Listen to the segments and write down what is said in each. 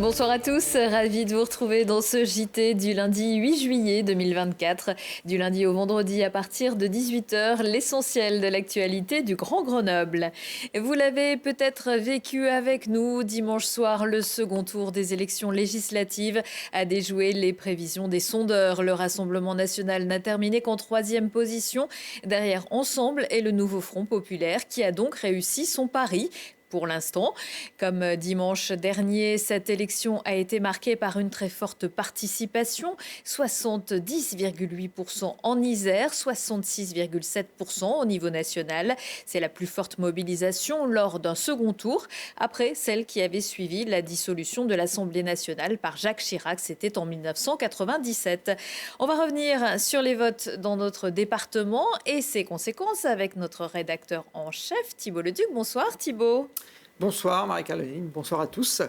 Bonsoir à tous, ravi de vous retrouver dans ce JT du lundi 8 juillet 2024. Du lundi au vendredi à partir de 18h, l'essentiel de l'actualité du Grand Grenoble. Vous l'avez peut-être vécu avec nous dimanche soir, le second tour des élections législatives a déjoué les prévisions des sondeurs. Le Rassemblement national n'a terminé qu'en 3e position, derrière Ensemble et le Nouveau Front populaire qui a donc réussi son pari. Pour l'instant, comme dimanche dernier, cette élection a été marquée par une très forte participation, 70,8% en Isère, 66,7% au niveau national. C'est la plus forte mobilisation lors d'un second tour, après celle qui avait suivi la dissolution de l'Assemblée nationale par Jacques Chirac, c'était en 1997. On va revenir sur les votes dans notre département et ses conséquences avec notre rédacteur en chef, Thibault Leduc. Bonsoir Thibault. Bonsoir Marie-Caroline, bonsoir à tous.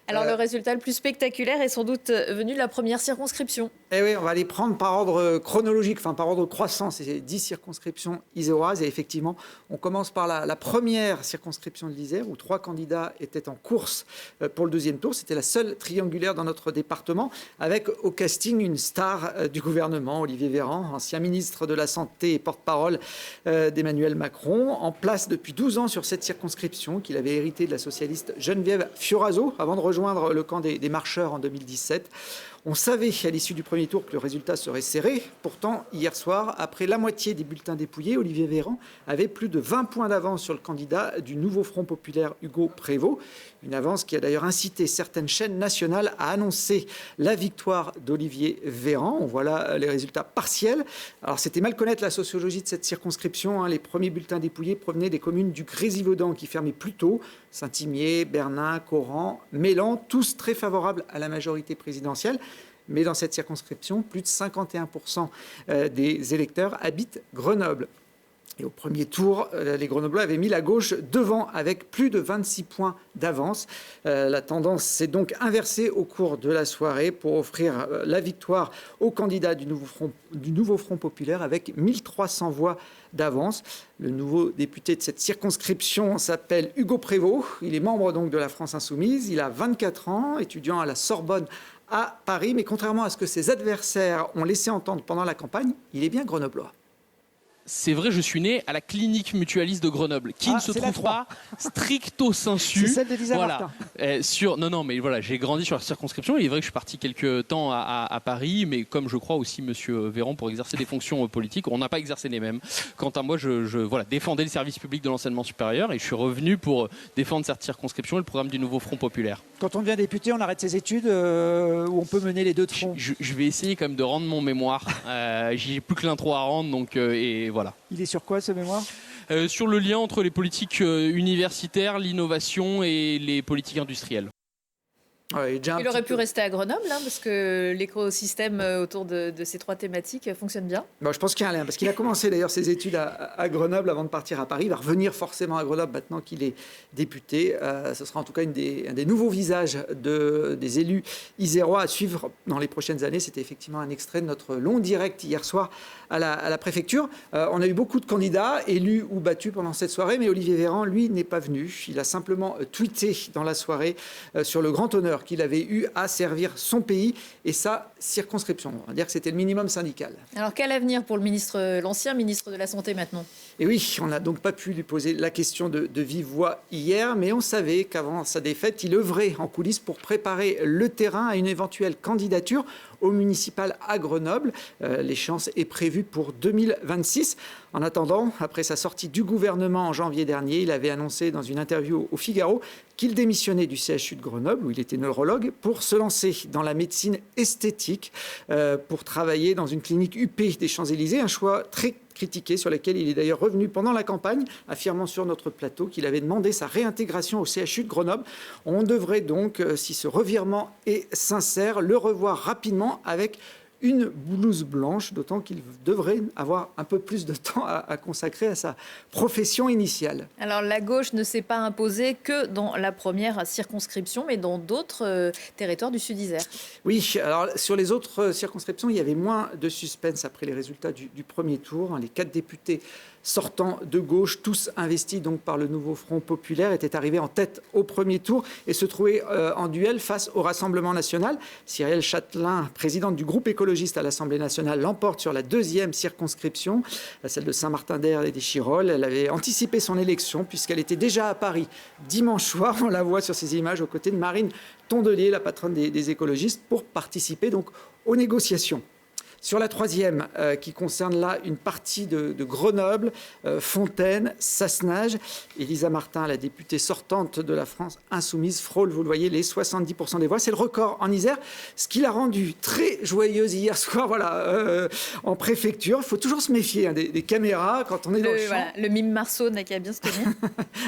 Alors le résultat le plus spectaculaire est sans doute venu de la première circonscription. Eh oui, on va les prendre par ordre chronologique, enfin par ordre croissant. C'est 10 circonscriptions iséroises et effectivement, on commence par la première circonscription de l'Isère où 3 candidats étaient en course pour le deuxième tour. C'était la seule triangulaire dans notre département avec au casting une star du gouvernement, Olivier Véran, ancien ministre de la Santé et porte-parole d'Emmanuel Macron, en place depuis 12 ans sur cette circonscription qu'il avait héritée de la socialiste Geneviève Fioraso avant de rejoindre le camp des marcheurs en 2017. On savait à l'issue du premier tour que le résultat serait serré. Pourtant, hier soir, après la moitié des bulletins dépouillés, Olivier Véran avait plus de 20 points d'avance sur le candidat du Nouveau Front populaire Hugo Prévost. Une avance qui a d'ailleurs incité certaines chaînes nationales à annoncer la victoire d'Olivier Véran. On voit là les résultats partiels. Alors, c'était mal connaître la sociologie de cette circonscription. Les premiers bulletins dépouillés provenaient des communes du Grésivaudan qui fermaient plus tôt. Saint-Imier, Bernin, Coran, Mélan, tous très favorables à la majorité présidentielle. Mais dans cette circonscription, plus de 51% des électeurs habitent Grenoble. Et au premier tour, les Grenoblois avaient mis la gauche devant avec plus de 26 points d'avance. La tendance s'est donc inversée au cours de la soirée pour offrir la victoire au candidat du Nouveau Front populaire avec 1300 voix d'avance. Le nouveau député de cette circonscription s'appelle Hugo Prévost. Il est membre donc de la France Insoumise. Il a 24 ans, étudiant à la Sorbonne à Paris. Mais contrairement à ce que ses adversaires ont laissé entendre pendant la campagne, il est bien grenoblois. C'est vrai, je suis né à la clinique mutualiste de Grenoble, qui ne se trouve pas stricto sensu. C'est celle d'Elisa Martin. Non, mais voilà, j'ai grandi sur la circonscription. Il est vrai que je suis parti quelques temps à Paris, mais comme je crois aussi Monsieur Véran pour exercer des fonctions politiques, on n'a pas exercé les mêmes. Quant à moi, je défendais le service public de l'enseignement supérieur et je suis revenu pour défendre cette circonscription et le programme du Nouveau Front populaire. Quand on devient député, on arrête ses études où on peut mener les deux de front. Je vais essayer quand même de rendre mon mémoire. J'ai plus que l'intro à rendre, donc et voilà. Il est sur quoi ce mémoire ? Sur le lien entre les politiques universitaires, l'innovation et les politiques industrielles. Ouais, il aurait pu rester à Grenoble, parce que l'écosystème autour de ces 3 thématiques fonctionne bien. Je pense qu'il y a un lien, parce qu'il a commencé d'ailleurs ses études à Grenoble avant de partir à Paris. Il va revenir forcément à Grenoble maintenant qu'il est député. Ce sera en tout cas un des nouveaux visages des élus isérois à suivre dans les prochaines années. C'était effectivement un extrait de notre long direct hier soir à la préfecture. On a eu beaucoup de candidats élus ou battus pendant cette soirée, mais Olivier Véran, lui, n'est pas venu. Il a simplement tweeté dans la soirée sur le grand honneur qu'il avait eu à servir son pays et sa circonscription. On va dire que c'était le minimum syndical. Alors quel avenir pour l'ancien ministre de la Santé maintenant ? Et oui, on n'a donc pas pu lui poser la question de vive voix hier, mais on savait qu'avant sa défaite, il œuvrait en coulisses pour préparer le terrain à une éventuelle candidature au municipal à Grenoble. L'échéance est prévue pour 2026. En attendant, après sa sortie du gouvernement en janvier dernier, il avait annoncé dans une interview au Figaro qu'il démissionnait du CHU de Grenoble, où il était neurologue, pour se lancer dans la médecine esthétique, pour travailler dans une clinique UP des Champs-Élysées, un choix très critiqué sur lequel il est d'ailleurs revenu pendant la campagne, affirmant sur notre plateau qu'il avait demandé sa réintégration au CHU de Grenoble. On devrait donc, si ce revirement est sincère, le revoir rapidement avec une blouse blanche, d'autant qu'il devrait avoir un peu plus de temps à consacrer à sa profession initiale. Alors la gauche ne s'est pas imposée que dans la première circonscription, mais dans d'autres territoires du Sud-Isère. Oui, alors sur les autres circonscriptions, il y avait moins de suspense après les résultats du premier tour. Les 4 députés sortants de gauche, tous investis donc par le nouveau Front populaire, étaient arrivés en tête au premier tour et se trouvaient en duel face au Rassemblement national. Cyrielle Châtelain, présidente du groupe écologiste à l'Assemblée nationale, l'emporte sur la 2e circonscription, celle de Saint-Martin-d'Hères et des Chirolles. Elle avait anticipé son élection puisqu'elle était déjà à Paris dimanche soir. On la voit sur ces images aux côtés de Marine Tondelier, la patronne des écologistes, pour participer donc aux négociations. Sur la 3e, qui concerne là une partie de Grenoble, Fontaine, Sassenage, Elisa Martin, la députée sortante de la France insoumise, frôle, vous le voyez, les 70% des voix. C'est le record en Isère, ce qui l'a rendue très joyeuse hier soir, voilà, en préfecture. Il faut toujours se méfier des caméras quand on est dans le champ. Voilà, le mime Marceau n'a qu'à bien se tenir.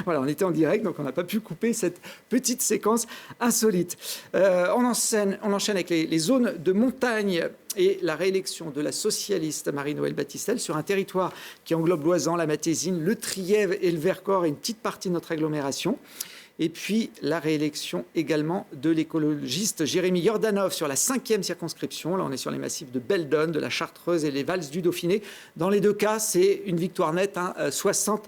Voilà, on était en direct, donc on n'a pas pu couper cette petite séquence insolite. On enchaîne avec les zones de montagne et la réélection de la socialiste Marie-Noëlle Battistel sur un territoire qui englobe l'Oisans, la Matésine, le Trièves et le Vercors et une petite partie de notre agglomération. Et puis la réélection également de l'écologiste Jérémy Jordanov sur la 5e circonscription. Là, on est sur les massifs de Beldon, de la Chartreuse et les Valses du Dauphiné. Dans les deux cas, c'est une victoire nette, 60-40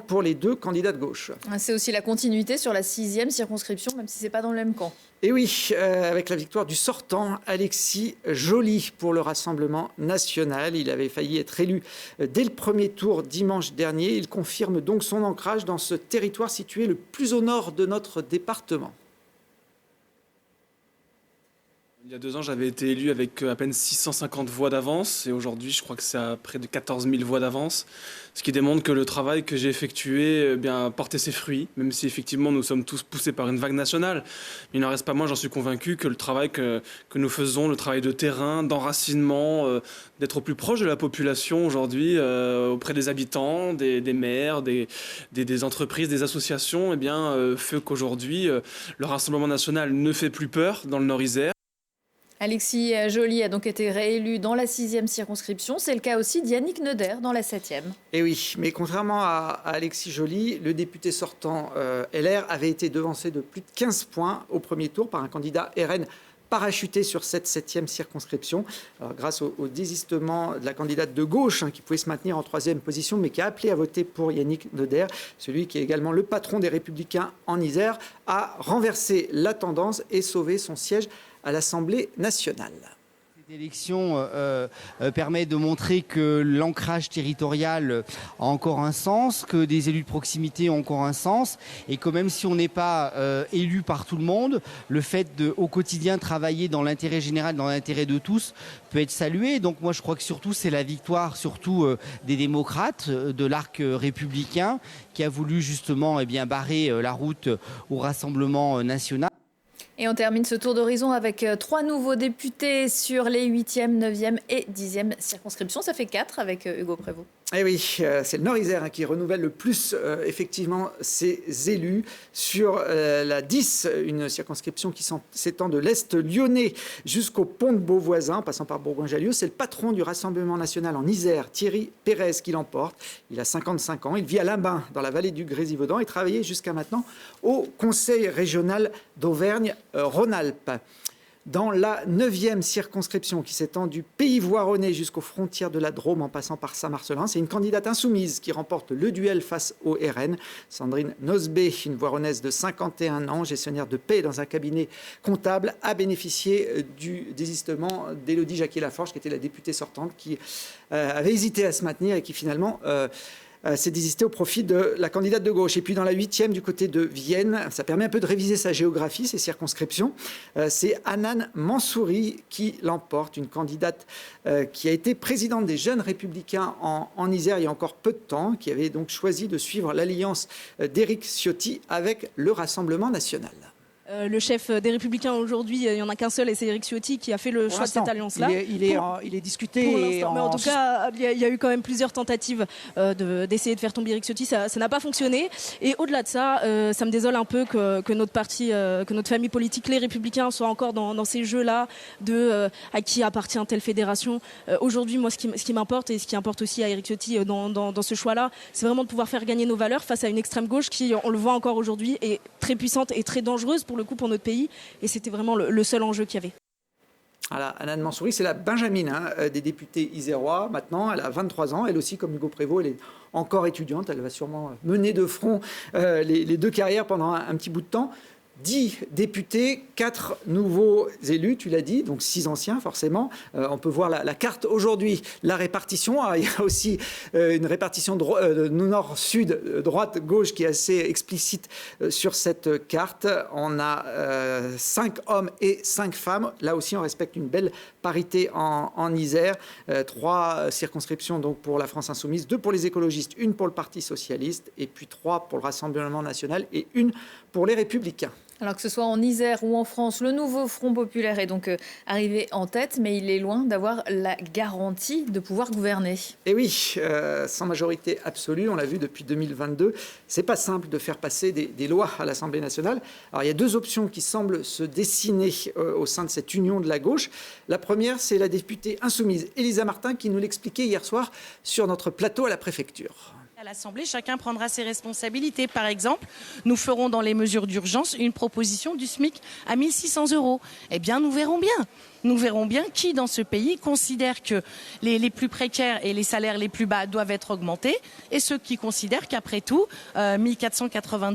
pour les deux candidats de gauche. C'est aussi la continuité sur la 6e circonscription, même si ce n'est pas dans le même camp. Et oui, avec la victoire du sortant Alexis Joly pour le Rassemblement national. Il avait failli être élu dès le premier tour dimanche dernier. Il confirme donc son ancrage dans ce territoire situé le plus au nord de notre département. Il y a 2 ans, j'avais été élu avec à peine 650 voix d'avance et aujourd'hui, je crois que c'est à près de 14 000 voix d'avance, ce qui démontre que le travail que j'ai effectué portait ses fruits, même si effectivement nous sommes tous poussés par une vague nationale. Il n'en reste pas moins, j'en suis convaincu, que le travail que nous faisons, le travail de terrain, d'enracinement, d'être au plus proche de la population aujourd'hui, auprès des habitants, des maires, des entreprises, des associations, fait qu'aujourd'hui, le Rassemblement national ne fait plus peur dans le Nord-Isère. Alexis Joly a donc été réélu dans la 6e circonscription. C'est le cas aussi d'Yannick Neuder dans la 7e. Et oui, mais contrairement à Alexis Joly, le député sortant LR avait été devancé de plus de 15 points au premier tour par un candidat RN parachuté sur cette 7e circonscription. Alors, grâce au désistement de la candidate de gauche qui pouvait se maintenir en 3e position, mais qui a appelé à voter pour Yannick Neuder, celui qui est également le patron des Républicains en Isère, a renversé la tendance et sauvé son siège à l'Assemblée nationale. Cette élection permet de montrer que l'ancrage territorial a encore un sens, que des élus de proximité ont encore un sens et que même si on n'est pas élu par tout le monde, le fait de au quotidien travailler dans l'intérêt général, dans l'intérêt de tous peut être salué. Donc moi je crois que surtout c'est la victoire des démocrates, de l'arc républicain qui a voulu justement barrer la route au Rassemblement national. Et on termine ce tour d'horizon avec 3 nouveaux députés sur les 8e, 9e et 10e circonscriptions. Ça fait 4 avec Hugo Prévost. Eh oui, c'est le Nord-Isère qui renouvelle le plus effectivement ses élus. Sur la 10, une circonscription qui s'étend de l'Est lyonnais jusqu'au pont de Beauvoisin, passant par Bourgoin-Jallieu. C'est le patron du Rassemblement national en Isère, Thierry Pérez, qui l'emporte. Il a 55 ans, il vit à Limbin, dans la vallée du Grésivaudan, et travaillait jusqu'à maintenant au Conseil régional d'Auvergne-Rhône-Alpes. Dans la 9e circonscription qui s'étend du Pays Voironnais jusqu'aux frontières de la Drôme en passant par Saint-Marcelin, c'est une candidate insoumise qui remporte le duel face au RN. Sandrine Nosbé, une Voironnaise de 51 ans, gestionnaire de paie dans un cabinet comptable, a bénéficié du désistement d'Élodie Jacquier-Laforge, qui était la députée sortante, qui avait hésité à se maintenir et qui finalement s'est désisté au profit de la candidate de gauche. Et puis dans la 8e, du côté de Vienne, ça permet un peu de réviser sa géographie, ses circonscriptions. C'est Hanan Mansouri qui l'emporte, une candidate qui a été présidente des Jeunes Républicains en Isère il y a encore peu de temps, qui avait donc choisi de suivre l'alliance d'Éric Ciotti avec le Rassemblement national. Le chef des Républicains aujourd'hui, il n'y en a qu'un seul et c'est Éric Ciotti qui a fait le choix de cette alliance-là. Il est discuté. Pour l'instant, mais en tout cas, il y a eu quand même plusieurs tentatives d'essayer de faire tomber Éric Ciotti. Ça n'a pas fonctionné. Et au-delà de ça, ça me désole un peu que notre parti, que notre famille politique, les Républicains, soit encore dans ces jeux-là de à qui appartient telle fédération. Aujourd'hui, moi, ce qui m'importe et ce qui importe aussi à Éric Ciotti dans ce choix-là, c'est vraiment de pouvoir faire gagner nos valeurs face à une extrême gauche qui, on le voit encore aujourd'hui, est très puissante et très dangereuse pour le coup pour notre pays, et c'était vraiment le seul enjeu qu'il y avait. Voilà, Anne Mansouri, c'est la Benjamine des députés isérois. Maintenant, elle a 23 ans. Elle aussi, comme Hugo Prévost, elle est encore étudiante. Elle va sûrement mener de front les deux carrières pendant un petit bout de temps. 10 députés, 4 nouveaux élus, tu l'as dit, donc 6 anciens forcément. On peut voir la carte aujourd'hui, la répartition. Alors, il y a aussi une répartition nord-sud, droite-gauche qui est assez explicite sur cette carte. On a 5 hommes et 5 femmes. Là aussi, on respecte une belle parité en Isère. 3 circonscriptions donc pour la France Insoumise, 2 pour les écologistes, 1 pour le Parti Socialiste, et puis 3 pour le Rassemblement National et 1 pour les Républicains. Alors que ce soit en Isère ou en France, le nouveau Front populaire est donc arrivé en tête, mais il est loin d'avoir la garantie de pouvoir gouverner. Et oui, sans majorité absolue, on l'a vu depuis 2022, c'est pas simple de faire passer des lois à l'Assemblée nationale. Alors il y a 2 options qui semblent se dessiner au sein de cette union de la gauche. La première, c'est la députée insoumise Élisa Martin qui nous l'expliquait hier soir sur notre plateau à la préfecture. À l'Assemblée, chacun prendra ses responsabilités. Par exemple, nous ferons dans les mesures d'urgence une proposition du SMIC à 1 600 €. Eh bien, nous verrons bien. Nous verrons bien qui, dans ce pays, considère que les plus précaires et les salaires les plus bas doivent être augmentés, et ceux qui considèrent qu'après tout, 1 380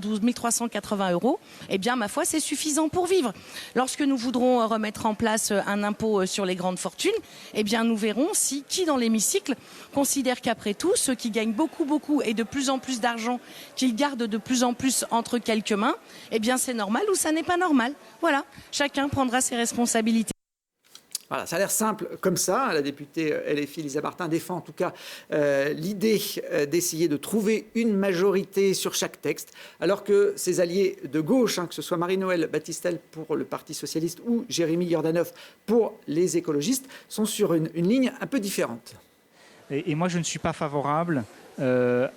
€, eh bien, ma foi, c'est suffisant pour vivre. Lorsque nous voudrons remettre en place un impôt sur les grandes fortunes, eh bien, nous verrons si qui, dans l'hémicycle, considère qu'après tout, ceux qui gagnent beaucoup et de plus en plus d'argent, qu'ils gardent de plus en plus entre quelques mains, eh bien, c'est normal ou ça n'est pas normal. Voilà, chacun prendra ses responsabilités. Voilà, ça a l'air simple comme ça. La députée LFI, Élisa Martin, défend en tout cas l'idée d'essayer de trouver une majorité sur chaque texte, alors que ses alliés de gauche, que ce soit Marie-Noëlle Battistel pour le Parti Socialiste ou Jérémy Yordanov pour les écologistes, sont sur une ligne un peu différente. Et moi, je ne suis pas favorable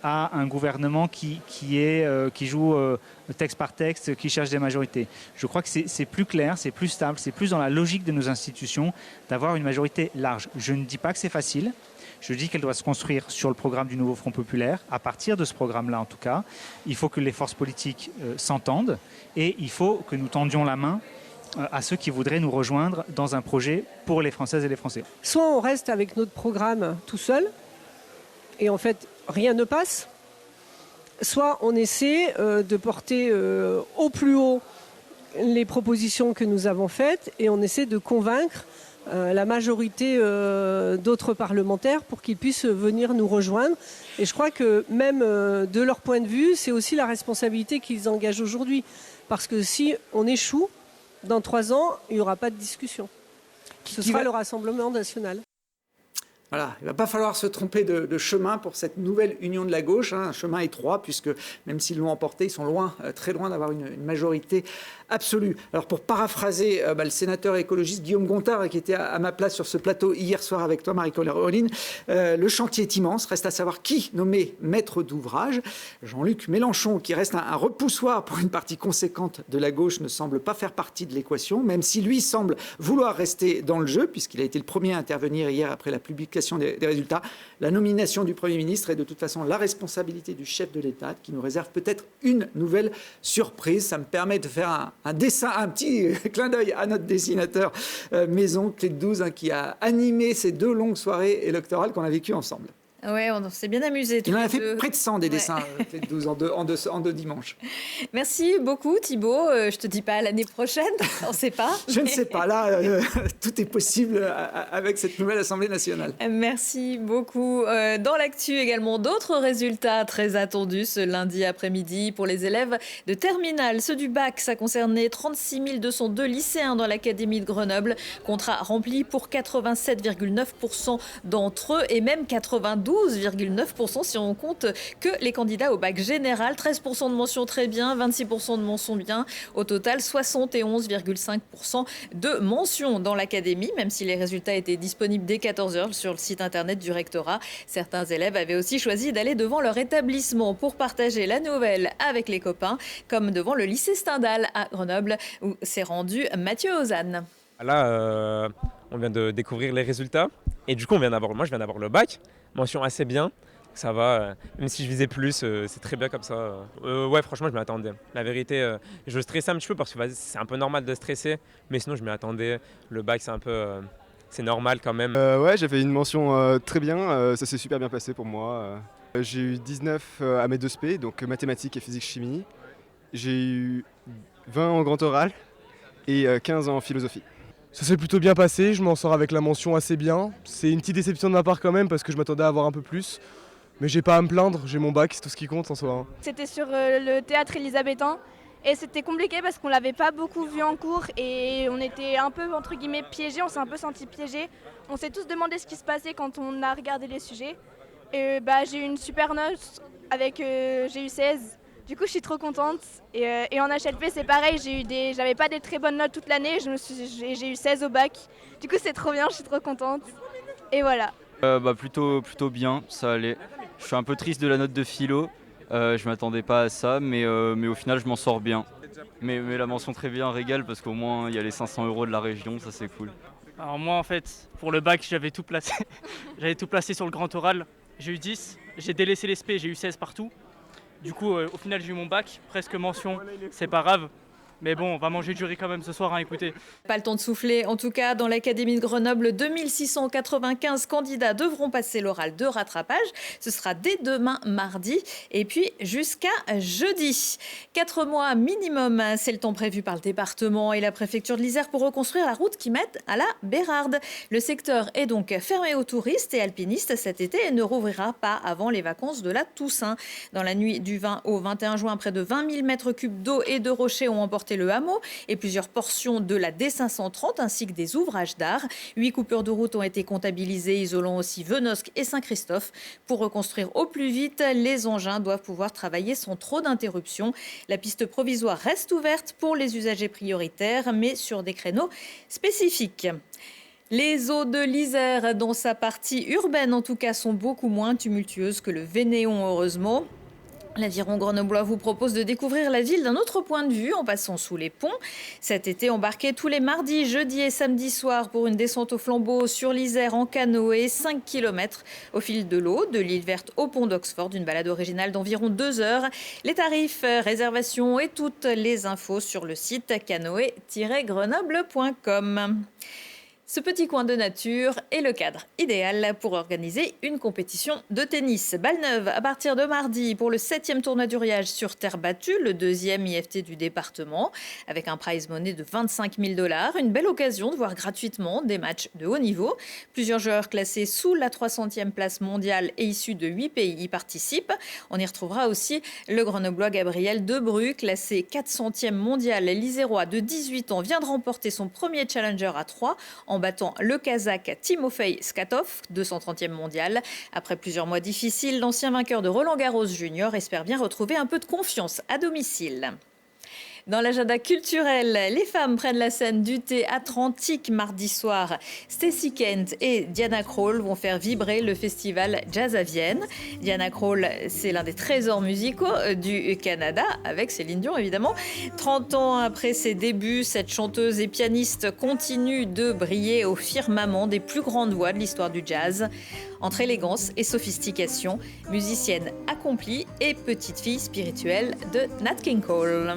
à un gouvernement qui joue texte par texte, qui cherche des majorités. Je crois que c'est plus clair, c'est plus stable, c'est plus dans la logique de nos institutions d'avoir une majorité large. Je ne dis pas que c'est facile. Je dis qu'elle doit se construire sur le programme du nouveau Front populaire. À partir de ce programme-là, en tout cas, il faut que les forces politiques s'entendent et il faut que nous tendions la main à ceux qui voudraient nous rejoindre dans un projet pour les Françaises et les Français. Soit on reste avec notre programme tout seul, et en fait, rien ne passe, soit on essaie de porter au plus haut les propositions que nous avons faites, et on essaie de convaincre la majorité d'autres parlementaires pour qu'ils puissent venir nous rejoindre. Et je crois que même de leur point de vue, c'est aussi la responsabilité qu'ils engagent aujourd'hui. Parce que si on échoue, dans 3 ans, il n'y aura pas de discussion. Ce sera le Rassemblement national. Voilà, il ne va pas falloir se tromper de chemin pour cette nouvelle union de la gauche, un chemin étroit, puisque même s'ils l'ont emporté, ils sont loin, très loin d'avoir une majorité absolue. Alors pour paraphraser le sénateur écologiste Guillaume Gontard, qui était à ma place sur ce plateau hier soir avec toi, Marie-Caroline, le chantier est immense, reste à savoir qui nommer maître d'ouvrage. Jean-Luc Mélenchon, qui reste un repoussoir pour une partie conséquente de la gauche, ne semble pas faire partie de l'équation, même si lui semble vouloir rester dans le jeu, puisqu'il a été le premier à intervenir hier après la publication des résultats. La nomination du Premier ministre est de toute façon la responsabilité du chef de l'État, qui nous réserve peut-être une nouvelle surprise. Ça me permet de faire un dessin, un petit clin d'œil à notre dessinateur maison, Clé de 12, qui a animé ces 2 longues soirées électorales qu'on a vécues ensemble. Ouais, on s'est bien amusé. Il en a fait près de 100 des dessins, Clé de 12, en deux dimanches. Merci beaucoup Thibaut. Je te dis pas à l'année prochaine, on ne sait pas. Je ne sais pas, là, tout est possible avec cette nouvelle Assemblée nationale. Merci beaucoup. Dans l'actu également, d'autres résultats très attendus ce lundi après-midi pour les élèves de terminale. Ceux du bac, ça concernait 36 202 lycéens dans l'académie de Grenoble. Contrat rempli pour 87,9% d'entre eux et même 92% 12,9% si on compte que les candidats au bac général, 13% de mentions très bien, 26% de mentions bien. Au total, 71,5% de mentions dans l'académie, même si les résultats étaient disponibles dès 14h sur le site internet du rectorat. Certains élèves avaient aussi choisi d'aller devant leur établissement pour partager la nouvelle avec les copains, comme devant le lycée Stendhal à Grenoble, où s'est rendu Mathieu Ozanne. Là, on vient de découvrir les résultats et du coup, moi je viens d'avoir le bac, mention assez bien, ça va, même si je visais plus, c'est très bien comme ça. Ouais, franchement, je m'y attendais. La vérité, je stressais un petit peu parce que c'est un peu normal de stresser, mais sinon, je m'y attendais. Le bac, c'est un peu... c'est normal quand même. Ouais, j'avais une mention très bien, ça s'est super bien passé pour moi. J'ai eu 19 à mes 2 spé, donc mathématiques et physique-chimie. J'ai eu 20 en grand oral et 15 en philosophie. Ça s'est plutôt bien passé, je m'en sors avec la mention assez bien. C'est une petite déception de ma part quand même parce que je m'attendais à avoir un peu plus. Mais j'ai pas à me plaindre, j'ai mon bac, c'est tout ce qui compte en soi. C'était sur le théâtre élisabétain et c'était compliqué parce qu'on l'avait pas beaucoup vu en cours et on était un peu entre guillemets piégés, on s'est un peu senti piégés. On s'est tous demandé ce qui se passait quand on a regardé les sujets. Et j'ai eu une super note avec j'ai eu 16. Du coup, je suis trop contente. Et en HLP, c'est pareil, j'avais pas des très bonnes notes toute l'année, j'ai eu 16 au bac. Du coup, c'est trop bien, je suis trop contente. Et voilà. Plutôt bien, ça allait. Je suis un peu triste de la note de philo, je m'attendais pas à ça, mais au final, je m'en sors bien. Mais la mention très bien régale parce qu'au moins, il y a les 500 € de la région, ça c'est cool. Alors moi, en fait, pour le bac, j'avais tout placé. J'avais tout placé sur le grand oral. J'ai eu 10, j'ai délaissé les spé, j'ai eu 16 partout. Du coup, au final, j'ai eu mon bac, presque mention, c'est pas grave. Mais bon, on va manger du riz quand même ce soir, écoutez. Pas le temps de souffler. En tout cas, dans l'Académie de Grenoble, 2695 candidats devront passer l'oral de rattrapage. Ce sera dès demain, mardi, et puis jusqu'à jeudi. 4 mois minimum, c'est le temps prévu par le département et la préfecture de l'Isère pour reconstruire la route qui mène à la Bérarde. Le secteur est donc fermé aux touristes et alpinistes cet été et ne rouvrira pas avant les vacances de la Toussaint. Dans la nuit du 20 au 21 juin, près de 20 000 mètres cubes d'eau et de rochers ont emporté le hameau et plusieurs portions de la D530 ainsi que des ouvrages d'art. 8 coupures de route ont été comptabilisées, isolant aussi Venosque et Saint-Christophe. Pour reconstruire au plus vite, les engins doivent pouvoir travailler sans trop d'interruptions. La piste provisoire reste ouverte pour les usagers prioritaires, mais sur des créneaux spécifiques. Les eaux de l'Isère, dans sa partie urbaine en tout cas, sont beaucoup moins tumultueuses que le Vénéon, heureusement. L'Aviron grenoblois vous propose de découvrir la ville d'un autre point de vue en passant sous les ponts. Cet été, embarquez tous les mardis, jeudis et samedis soirs pour une descente au flambeau sur l'Isère en canoë, 5 km au fil de l'eau, de l'île verte au pont d'Oxford, une balade originale d'environ 2 heures. Les tarifs, réservations et toutes les infos sur le site canoë-grenoble.com. Ce petit coin de nature est le cadre idéal pour organiser une compétition de tennis. Balle neuve à partir de mardi pour le 7e tournoi du Riage sur terre battue, le 2e IFT du département, avec un prize money de 25 000 $. Une belle occasion de voir gratuitement des matchs de haut niveau. Plusieurs joueurs classés sous la 300e place mondiale et issus de 8 pays y participent. On y retrouvera aussi le grenoblois Gabriel Debru, classé 400e mondial. L'Isérois de 18 ans vient de remporter son premier challenger à 3 en battant le Kazakh Timofey Skatov, 230e mondial. Après plusieurs mois difficiles, l'ancien vainqueur de Roland-Garros Junior espère bien retrouver un peu de confiance à domicile. Dans l'agenda culturel, les femmes prennent la scène du Théâtre Antique mardi soir. Stacey Kent et Diana Krall vont faire vibrer le festival Jazz à Vienne. Diana Krall, c'est l'un des trésors musicaux du Canada, avec Céline Dion évidemment. 30 ans après ses débuts, cette chanteuse et pianiste continue de briller au firmament des plus grandes voix de l'histoire du jazz. Entre élégance et sophistication, musicienne accomplie et petite fille spirituelle de Nat King Cole.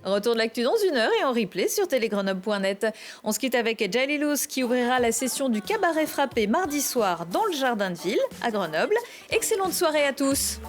Retour de l'actu dans 1 heure et en replay sur télégrenoble.net. On se quitte avec Jalilous qui ouvrira la session du Cabaret Frappé mardi soir dans le Jardin de Ville à Grenoble. Excellente soirée à tous.